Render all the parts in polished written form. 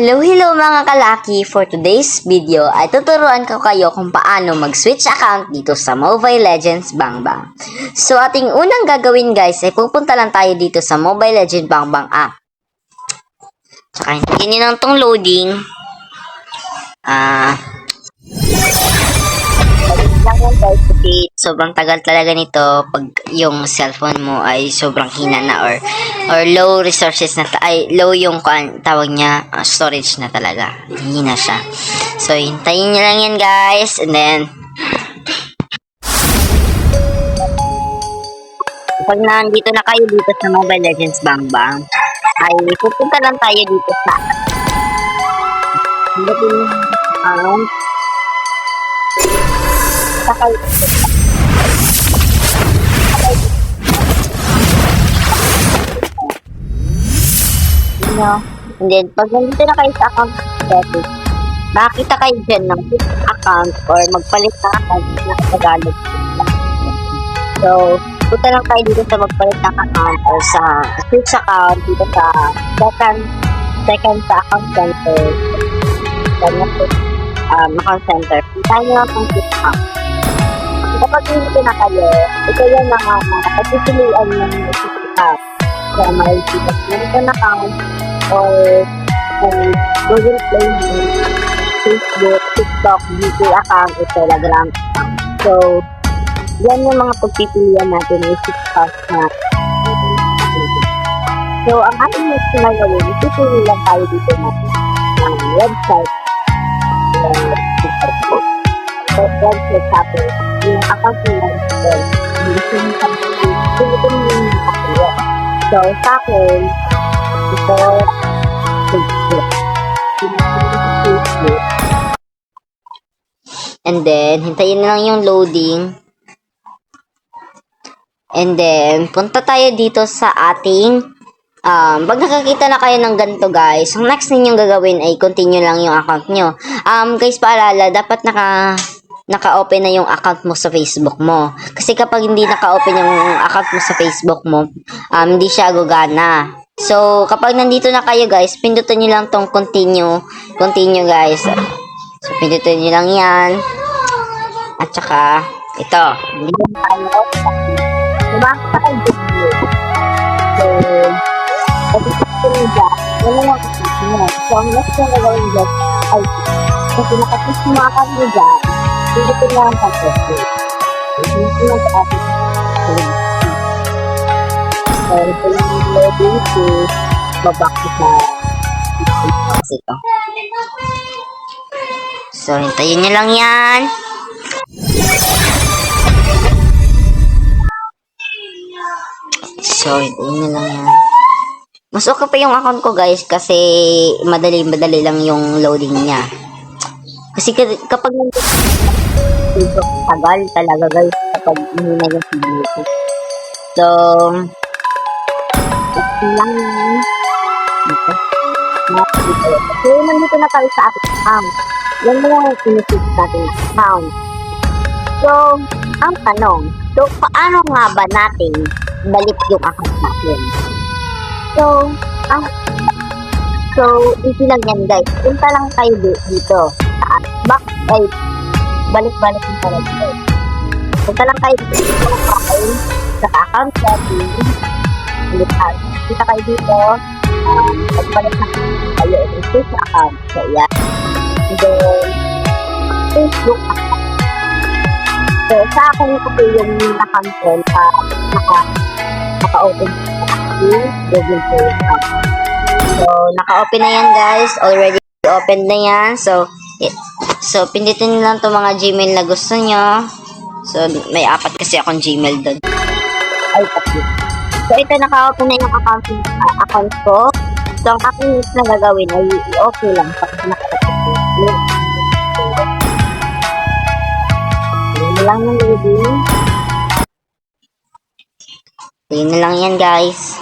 Hello mga kalaki! For today's video ay tuturuan ko kayo kung paano mag-switch account dito sa Mobile Legends Bang Bang. So ating unang gagawin guys ay pupunta lang tayo dito sa Mobile Legends Bang Bang app. Tsaka hintayin nyo lang tong loading. Lang yan guys kasi sobrang tagal talaga nito pag yung cellphone mo ay sobrang hina na or low resources na low yung tawag niya storage na talaga, hina siya. So hintayin niyo lang yan guys, and then pag nandito na kayo dito sa Mobile Legends Bang Bang ay pupunta lang tayo dito sa and then, pag nandito na kayo sa account settings, makakita kayo dyan ng account or magpalit na account na Tagalog. So, punta lang kayo dito sa magpalit ng account or sa switch account dito sa second sa account center. Account center. Puntahan nyo lang kung switch account. Kapag nandito na kayo, ito yung mga pagpipilian ng switch account. Kaya makikita nandito na account or Google Play, Facebook, TikTok, YouTube account, o Telegram account. So, yan yung mga pagpipilian natin yung switch account na. So, ang ating next na gawin, pipili lang tayo dito natin ang website. Website tapos yung account nila so sa akin ito Facebook, and then hintayin lang yung loading, and then punta tayo dito sa ating pag nakakita na kayo ng ganito guys, ang next ninyong gagawin ay continue lang yung account nyo. Guys, paalala, dapat naka-open na yung account mo sa Facebook mo. Kasi kapag hindi naka-open yung account mo sa Facebook mo, hindi siya gagana. So, kapag nandito na kayo guys, pindutin nyo lang tong continue guys. So, pindutin nyo lang yan. At saka, ito. Hindi na tayo. Lumakita kayo dito. So, so, ang next na gagawin dyan ay kasi nakatis mo account mo dyan, hindi ko lang pag-test. Hindi ko lang sa ating so, ito yung loading to babak sa ito. So, hintayin nyo lang yan. So, hintayin nyo lang yan. Mas okay pa yung account ko guys kasi madali lang yung loading niya. Kasi kapag tagal talaga guys kapag hinina yung video. So, lang so, nandito na tayo sa ating account. Yan mo yung sinisip natin account. So, ang tanong, so paano nga ba natin balik yung account natin? So, easy lang yan guys. Punta lang kayo dito. Back, ay, balik-balik yung pala dito. Punta lang kayo dito sa account setting. Kita kayo dito. Pagbalik na kayo yung Facebook account. So, yan. And then, Facebook account. So, sa akin ito yung naka-cancel naka-open yung Google Play account. So, naka-open na yan guys. Already open na yan. So, pindutin nyo lang itong mga Gmail na gusto nyo. So, may 4 kasi akong Gmail doon. Ay, tatlo. So, ito naka-open na yung account ko. So, ang aking next na gagawin ay okay lang. Tapos naka-open. Yun lang yung loading. Yun na lang yan guys.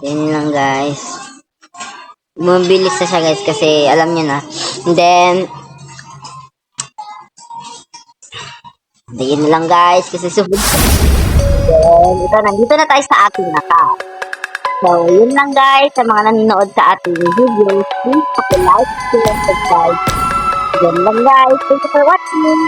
Yun lang guys. Mabilis na siya guys kasi alam nyo na. And then yun lang guys kasi subod. Then ito, nandito na tayo sa ating account. So, yun lang guys, sa mga nanonood sa ating video, please like, share, and subscribe. Yun lang guys, thank you for watching.